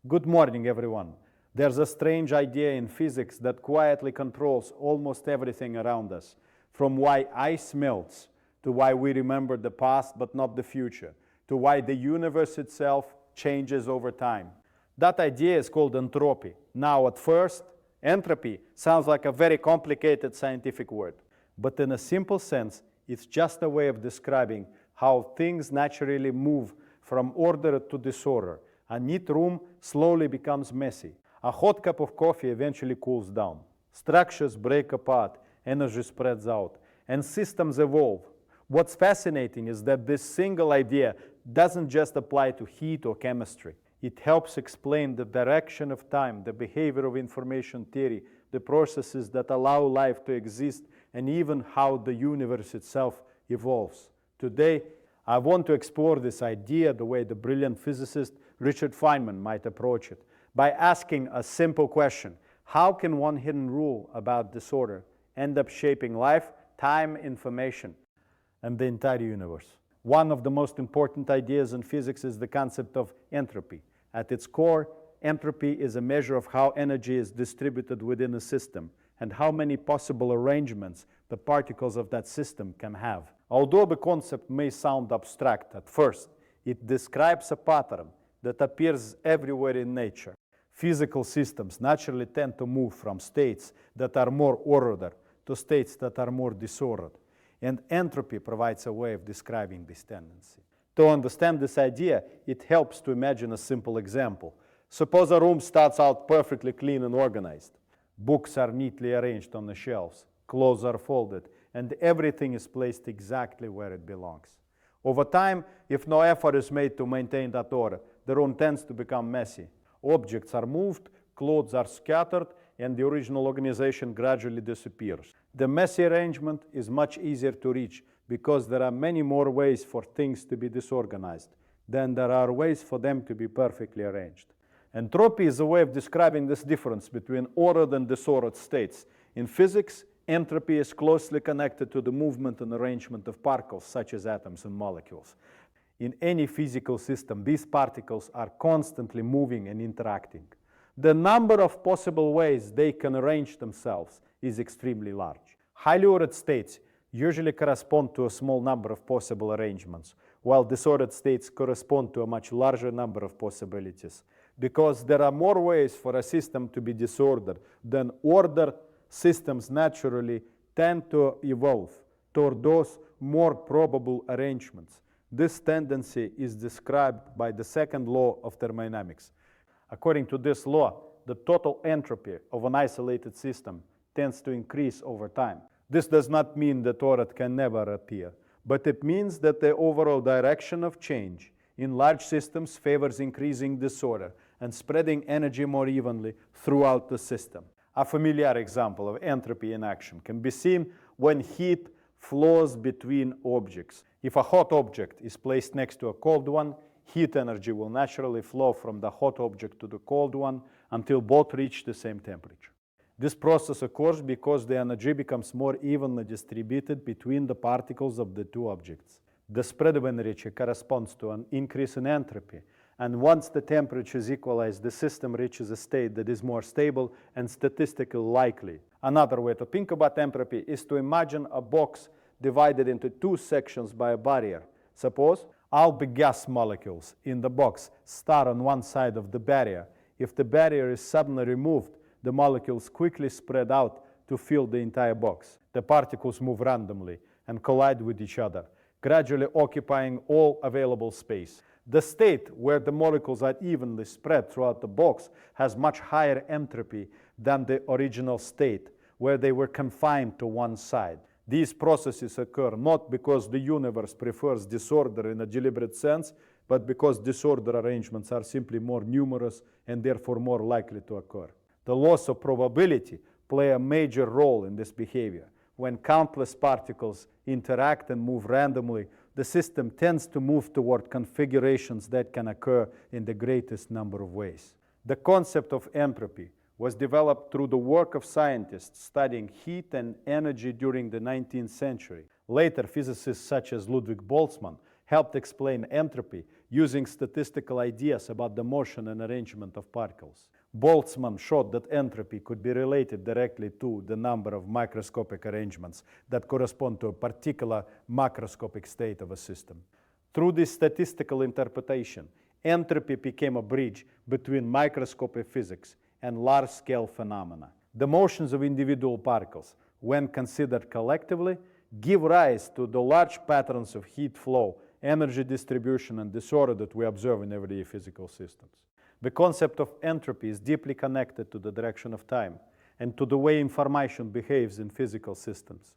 Good morning, everyone. There's a strange idea in physics that quietly controls almost everything around us, from why ice melts, to why we remember the past but not the future, to why the universe itself changes over time. That idea is called entropy. Now, at first, entropy sounds like a very complicated scientific word, but in a simple sense, it's just a way of describing how things naturally move from order to disorder. A neat room slowly becomes messy. A hot cup of coffee eventually cools down. Structures break apart, energy spreads out, and systems evolve. What's fascinating is that this single idea doesn't just apply to heat or chemistry. It helps explain the direction of time, the behavior of information theory, the processes that allow life to exist, and even how the universe itself evolves. Today, I want to explore this idea the way the brilliant physicist Richard Feynman might approach it, by asking a simple question: how can one hidden rule about disorder end up shaping life, time, information, and the entire universe? One of the most important ideas in physics is the concept of entropy. At its core, entropy is a measure of how energy is distributed within a system and how many possible arrangements the particles of that system can have. Although the concept may sound abstract at first, it describes a pattern that appears everywhere in nature. Physical systems naturally tend to move from states that are more ordered to states that are more disordered, and entropy provides a way of describing this tendency. To understand this idea, it helps to imagine a simple example. Suppose a room starts out perfectly clean and organized. Books are neatly arranged on the shelves, clothes are folded, and everything is placed exactly where it belongs. Over time, if no effort is made to maintain that order, the room tends to become messy. Objects are moved, clothes are scattered, and the original organization gradually disappears. The messy arrangement is much easier to reach because there are many more ways for things to be disorganized than there are ways for them to be perfectly arranged. Entropy is a way of describing this difference between ordered and disordered states. In physics, entropy is closely connected to the movement and arrangement of particles, such as atoms and molecules. In any physical system, these particles are constantly moving and interacting. The number of possible ways they can arrange themselves is extremely large. Highly ordered states usually correspond to a small number of possible arrangements, while disordered states correspond to a much larger number of possibilities. Because there are more ways for a system to be disordered than ordered, systems naturally tend to evolve toward those more probable arrangements. This tendency is described by the second law of thermodynamics. According to this law, the total entropy of an isolated system tends to increase over time. This does not mean that order can never appear, but it means that the overall direction of change in large systems favors increasing disorder and spreading energy more evenly throughout the system. A familiar example of entropy in action can be seen when heat flows between objects. If a hot object is placed next to a cold one, heat energy will naturally flow from the hot object to the cold one until both reach the same temperature. This process occurs because the energy becomes more evenly distributed between the particles of the two objects. The spread of energy corresponds to an increase in entropy, and once the temperature is equalized, the system reaches a state that is more stable and statistically likely. Another way to think about entropy is to imagine a box divided into two sections by a barrier. Suppose all the gas molecules in the box start on one side of the barrier. If the barrier is suddenly removed, the molecules quickly spread out to fill the entire box. The particles move randomly and collide with each other, gradually occupying all available space. The state where the molecules are evenly spread throughout the box has much higher entropy than the original state, where they were confined to one side. These processes occur not because the universe prefers disorder in a deliberate sense, but because disordered arrangements are simply more numerous and therefore more likely to occur. The laws of probability play a major role in this behavior. When countless particles interact and move randomly, the system tends to move toward configurations that can occur in the greatest number of ways. The concept of entropy was developed through the work of scientists studying heat and energy during the 19th century. Later, physicists such as Ludwig Boltzmann helped explain entropy using statistical ideas about the motion and arrangement of particles. Boltzmann showed that entropy could be related directly to the number of microscopic arrangements that correspond to a particular macroscopic state of a system. Through this statistical interpretation, entropy became a bridge between microscopic physics and large-scale phenomena. The motions of individual particles, when considered collectively, give rise to the large patterns of heat flow, energy distribution, and disorder that we observe in everyday physical systems. The concept of entropy is deeply connected to the direction of time and to the way information behaves in physical systems.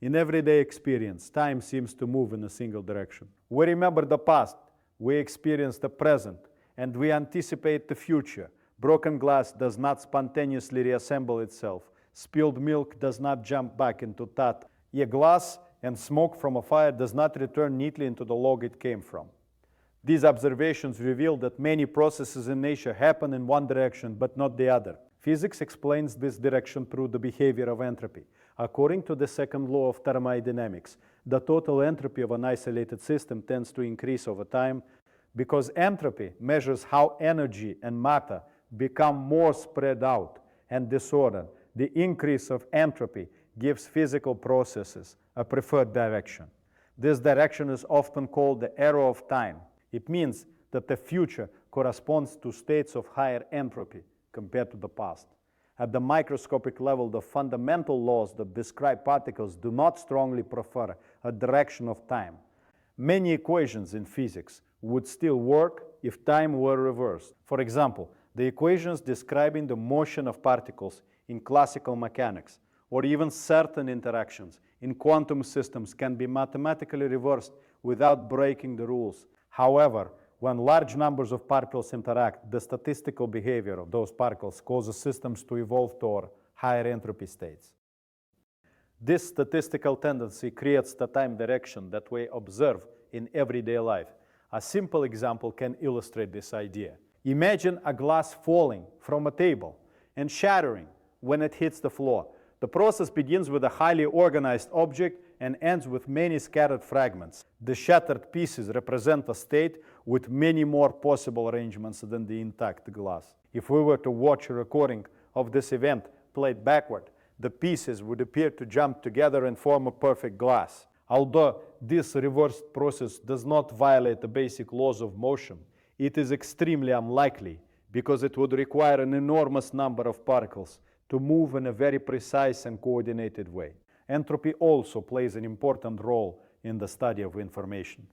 In everyday experience, time seems to move in a single direction. We remember the past, we experience the present, and we anticipate the future. Broken glass does not spontaneously reassemble itself. Spilled milk does not jump back into that. A glass and smoke from a fire does not return neatly into the log it came from. These observations reveal that many processes in nature happen in one direction but not the other. Physics explains this direction through the behavior of entropy. According to the second law of thermodynamics, the total entropy of an isolated system tends to increase over time because entropy measures how energy and matter become more spread out and disordered. The increase of entropy gives physical processes a preferred direction. This direction is often called the arrow of time. It means that the future corresponds to states of higher entropy compared to the past. At the microscopic level, the fundamental laws that describe particles do not strongly prefer a direction of time. Many equations in physics would still work if time were reversed. For example, the equations describing the motion of particles in classical mechanics, or even certain interactions in quantum systems, can be mathematically reversed without breaking the rules. However, when large numbers of particles interact, the statistical behavior of those particles causes systems to evolve toward higher entropy states. This statistical tendency creates the time direction that we observe in everyday life. A simple example can illustrate this idea. Imagine a glass falling from a table and shattering when it hits the floor. The process begins with a highly organized object and ends with many scattered fragments. The shattered pieces represent a state with many more possible arrangements than the intact glass. If we were to watch a recording of this event played backward, the pieces would appear to jump together and form a perfect glass. Although this reversed process does not violate the basic laws of motion, it is extremely unlikely because it would require an enormous number of particles to move in a very precise and coordinated way. Entropy also plays an important role in the study of information.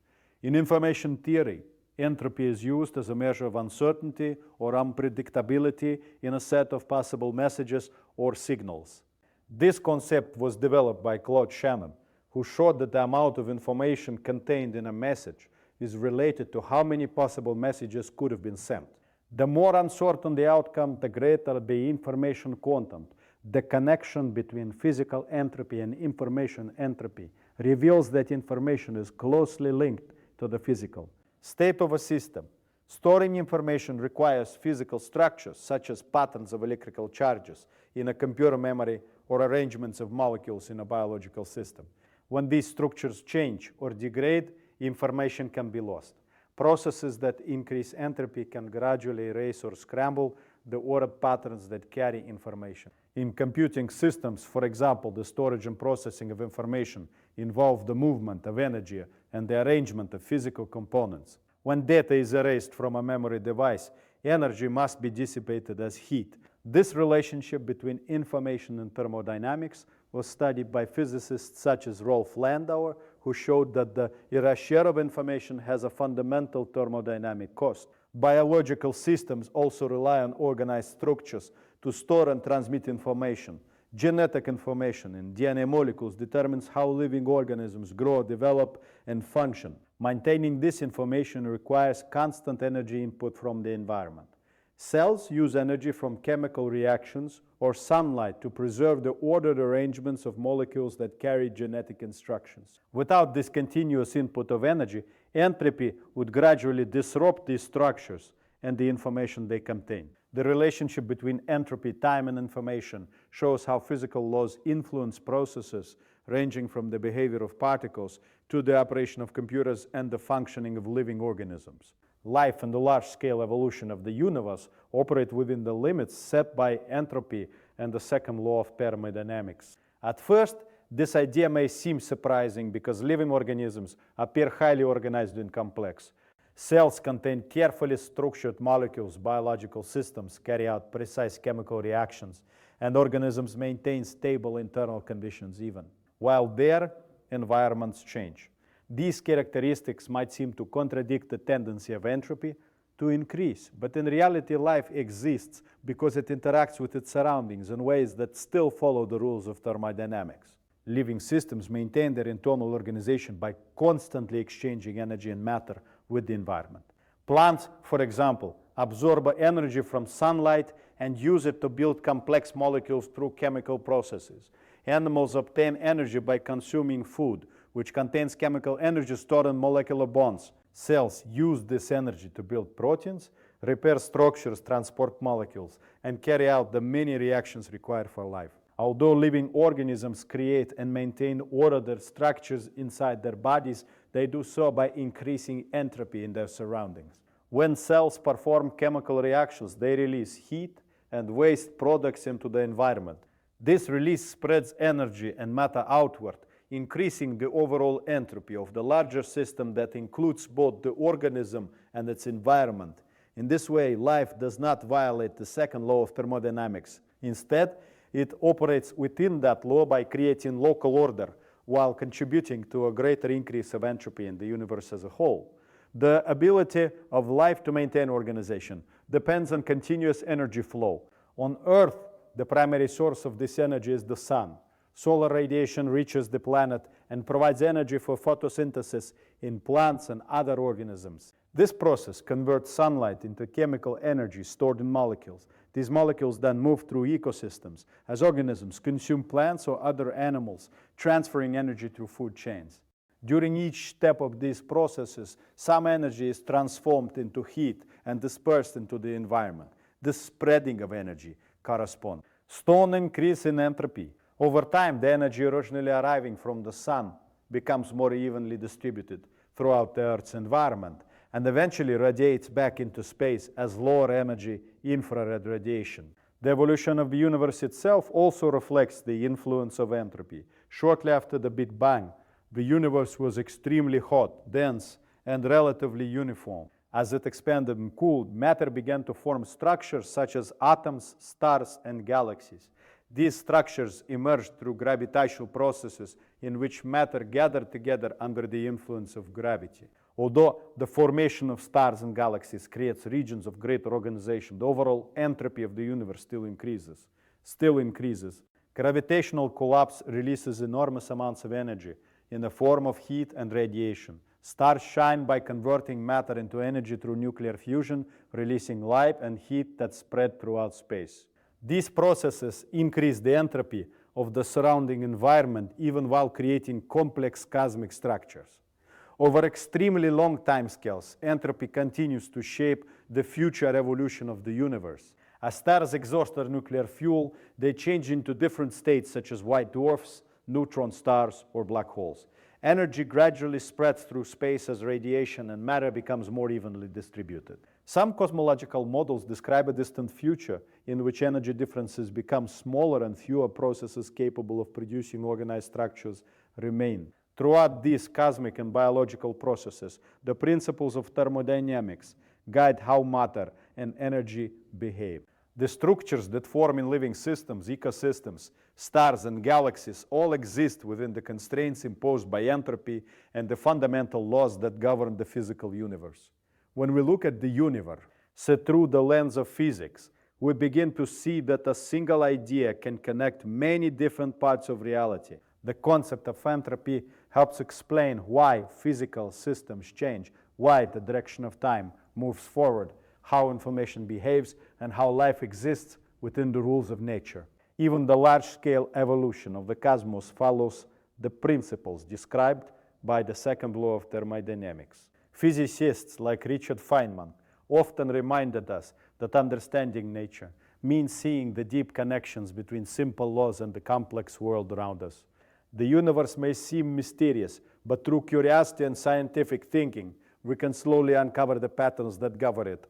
In information theory, entropy is used as a measure of uncertainty or unpredictability in a set of possible messages or signals. This concept was developed by Claude Shannon, who showed that the amount of information contained in a message is related to how many possible messages could have been sent. The more uncertain the outcome, the greater the information content. The connection between physical entropy and information entropy reveals that information is closely linked to the physical state of a system. Storing information requires physical structures, such as patterns of electrical charges in a computer memory or arrangements of molecules in a biological system. When these structures change or degrade, information can be lost. Processes that increase entropy can gradually erase or scramble the ordered patterns that carry information. In computing systems, for example, the storage and processing of information involve the movement of energy and the arrangement of physical components. When data is erased from a memory device, energy must be dissipated as heat. This relationship between information and thermodynamics was studied by physicists such as Rolf Landauer, who showed that the erasure of information has a fundamental thermodynamic cost. Biological systems also rely on organized structures to store and transmit information. Genetic information in DNA molecules determines how living organisms grow, develop, and function. Maintaining this information requires constant energy input from the environment. Cells use energy from chemical reactions or sunlight to preserve the ordered arrangements of molecules that carry genetic instructions. Without this continuous input of energy, entropy would gradually disrupt these structures and the information they contain. The relationship between entropy, time, and information shows how physical laws influence processes ranging from the behavior of particles to the operation of computers and the functioning of living organisms. Life and the large-scale evolution of the universe operate within the limits set by entropy and the second law of thermodynamics. At first, this idea may seem surprising because living organisms appear highly organized and complex. Cells contain carefully structured molecules, biological systems carry out precise chemical reactions, and organisms maintain stable internal conditions even, while their environments change. These characteristics might seem to contradict the tendency of entropy to increase, but in reality life exists because it interacts with its surroundings in ways that still follow the rules of thermodynamics. Living systems maintain their internal organization by constantly exchanging energy and matter with the environment. Plants, for example, absorb energy from sunlight and use it to build complex molecules through chemical processes. Animals obtain energy by consuming food, which contains chemical energy stored in molecular bonds. Cells use this energy to build proteins, repair structures, transport molecules, and carry out the many reactions required for life. Although living organisms create and maintain ordered structures inside their bodies, they do so by increasing entropy in their surroundings. When cells perform chemical reactions, they release heat and waste products into the environment. This release spreads energy and matter outward, increasing the overall entropy of the larger system that includes both the organism and its environment. In this way, life does not violate the second law of thermodynamics. Instead, it operates within that law by creating local order while contributing to a greater increase of entropy in the universe as a whole. The ability of life to maintain organization depends on continuous energy flow. On Earth, the primary source of this energy is the sun. Solar radiation reaches the planet and provides energy for photosynthesis in plants and other organisms. This process converts sunlight into chemical energy stored in molecules. These molecules then move through ecosystems as organisms consume plants or other animals, transferring energy through food chains. During each step of these processes, some energy is transformed into heat and dispersed into the environment. This spreading of energy corresponds. Strong increase in entropy. Over time, the energy originally arriving from the sun becomes more evenly distributed throughout the Earth's environment and eventually radiates back into space as lower energy infrared radiation. The evolution of the universe itself also reflects the influence of entropy. Shortly after the Big Bang, the universe was extremely hot, dense, and relatively uniform. As it expanded and cooled, matter began to form structures such as atoms, stars, and galaxies. These structures emerged through gravitational processes in which matter gathered together under the influence of gravity. Although the formation of stars and galaxies creates regions of greater organization, the overall entropy of the universe still increases. Gravitational collapse releases enormous amounts of energy in the form of heat and radiation. Stars shine by converting matter into energy through nuclear fusion, releasing light and heat that spread throughout space. These processes increase the entropy of the surrounding environment even while creating complex cosmic structures. Over extremely long timescales, entropy continues to shape the future evolution of the universe. As stars exhaust their nuclear fuel, they change into different states such as white dwarfs, neutron stars, or black holes. Energy gradually spreads through space as radiation and matter becomes more evenly distributed. Some cosmological models describe a distant future in which energy differences become smaller and fewer processes capable of producing organized structures remain. Throughout these cosmic and biological processes, the principles of thermodynamics guide how matter and energy behave. The structures that form in living systems, ecosystems, stars, and galaxies all exist within the constraints imposed by entropy and the fundamental laws that govern the physical universe. When we look at the universe through the lens of physics, we begin to see that a single idea can connect many different parts of reality. The concept of entropy helps explain why physical systems change, why the direction of time moves forward, how information behaves, and how life exists within the rules of nature. Even the large-scale evolution of the cosmos follows the principles described by the second law of thermodynamics. Physicists like Richard Feynman often reminded us that understanding nature means seeing the deep connections between simple laws and the complex world around us. The universe may seem mysterious, but through curiosity and scientific thinking, we can slowly uncover the patterns that govern it.